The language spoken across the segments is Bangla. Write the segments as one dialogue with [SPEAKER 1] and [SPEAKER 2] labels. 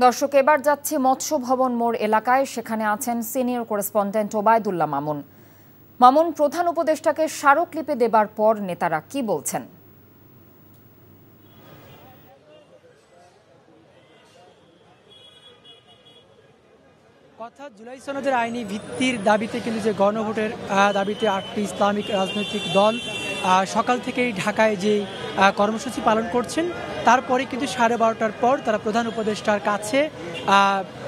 [SPEAKER 1] দর্শক, এবার যাচ্ছি মৎস্য ভবন মোড় এলাকায়। সেখানে আছেন সিনিয়র করেসপন্ডেন্ট ওবায়দুল্লাহ মামুন। মামুন, প্রধান উপদেষ্টাকে স্মারকলিপি দেবার পর নেতারা কি বলছেন?
[SPEAKER 2] কথা জুলাই সনদের আইনি ভিত্তির দাবিতে কিন্তু যে গণভোটের দাবিতে 8টি ইসলামিক রাজনৈতিক দল সকাল থেকেই ঢাকায় যে কর্মসূচি পালন করছেন, তারপরে কিন্তু 12:30টার পর তারা প্রধান উপদেষ্টার কাছে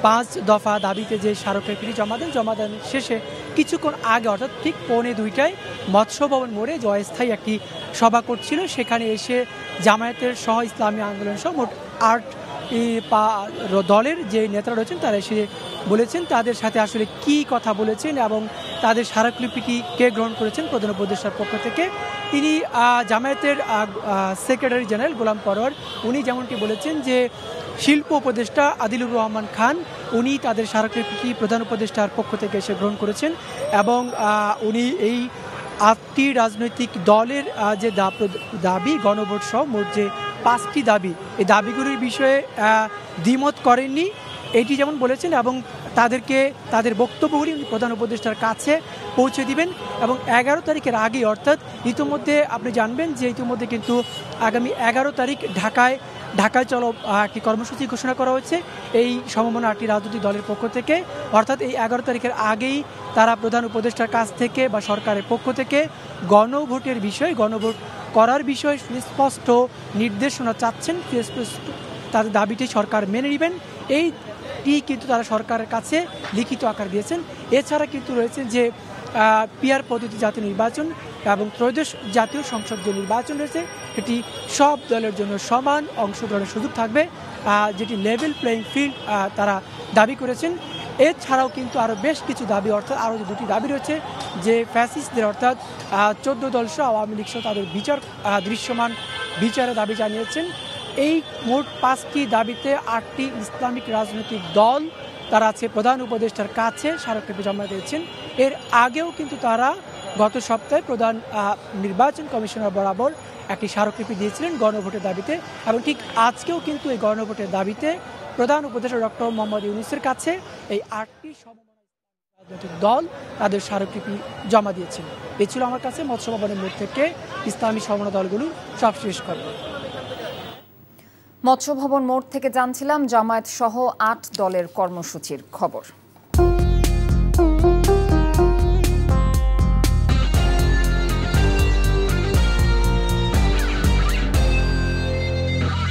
[SPEAKER 2] 5 দফা দাবিতে যে স্মারকলিপি জমা দেন শেষে কিছুক্ষণ আগে অর্থাৎ ঠিক 1:45টায় মৎস্য ভবন মোড়ে যে অস্থায়ী একটি সভা করছিল, সেখানে এসে জামায়াতের সহ ইসলামী আন্দোলন সহ মোট 8 দলের যে নেতারা রয়েছেন তারা এসে বলেছেন তাদের সাথে আসলে কি কথা বলেছেন এবং তাদের স্মারকলিপিটি কে গ্রহণ করেছেন প্রধান উপদেষ্টার পক্ষ থেকে। তিনি জামায়াতের সেক্রেটারি জেনারেল গোলাম পরোয়ার উনি যেমনটি বলেছেন যে শিল্প উপদেষ্টা আদিলুর রহমান খান উনি তাদের স্মারকলিপিটি প্রধান উপদেষ্টার পক্ষ থেকে এসে গ্রহণ করেছেন এবং উনি এই 8টি রাজনৈতিক দলের যে দাবি গণভোট সহ মোট যে 5টি দাবি, এই দাবিগুলির বিষয়ে দ্বিমত করেননি এটি যেমন বলেছেন এবং তাদেরকে তাদের বক্তব্যগুলি প্রধান উপদেষ্টার কাছে পৌঁছে দিবেন এবং 11 তারিখের আগে অর্থাৎ ইতিমধ্যে আপনি জানবেন যে ইতিমধ্যে কিন্তু আগামী 11 তারিখ ঢাকায় চলো একটি কর্মসূচি ঘোষণা করা হয়েছে এই সমমনা 8টি রাজনৈতিক দলের পক্ষ থেকে। অর্থাৎ এই 11 তারিখের আগেই তারা প্রধান উপদেষ্টার কাছ থেকে বা সরকারের পক্ষ থেকে গণভোটের গণভোট করার বিষয়ে সুস্পষ্ট নির্দেশনা চাচ্ছেন। তাদের দাবিটি সরকার মেনে নেবেন এইটি কিন্তু তারা সরকারের কাছে লিখিত আকার দিয়েছেন। এছাড়া কিন্তু রয়েছেন যে পিআর পদ্ধতি জাতীয় নির্বাচন এবং ত্রয়োদশ জাতীয় সংসদ যে নির্বাচন রয়েছে এটি সব দলের জন্য সমান অংশগ্রহণের সুযোগ থাকবে, যেটি লেভেল প্লেইং ফিল্ড তারা দাবি করেছেন। এছাড়াও কিন্তু আরও বেশ কিছু দাবি অর্থাৎ আরও যে 2টি দাবি রয়েছে যে ফ্যাসিস্টদের অর্থাৎ 14 দল সহ আওয়ামী লীগ সহ তাদের দৃশ্যমান বিচারের দাবি জানিয়েছেন। এই মোট 5টি দাবিতে 8টি ইসলামিক রাজনৈতিক দল তারা আছে প্রধান উপদেষ্টার কাছে স্মারকলিপি জমা দিয়েছেন। এর আগেও কিন্তু তারা গত সপ্তাহে প্রধান নির্বাচন কমিশনার বরাবর একটি স্মারকলিপি দিয়েছিলেন গণভোটের দাবিতে এবং ঠিক আজকেও কিন্তু এই গণভোটের দাবিতে প্রধান উপদেষ্টা ডক্টর মোহাম্মদ ইউনূসের কাছে এই 8টি রাজনৈতিক দল তাদের স্মারকলিপি জমা দিয়েছেন। এ ছিল আমার কাছে মৎস্য ভবনের মোড় থেকে ইসলামী সমমনা দলগুলোর সবশেষ খবর।
[SPEAKER 1] মৎস্য ভবন মোড় থেকে জানছিলাম জামায়াত সহ 8 দলের কর্মসূচির খবর।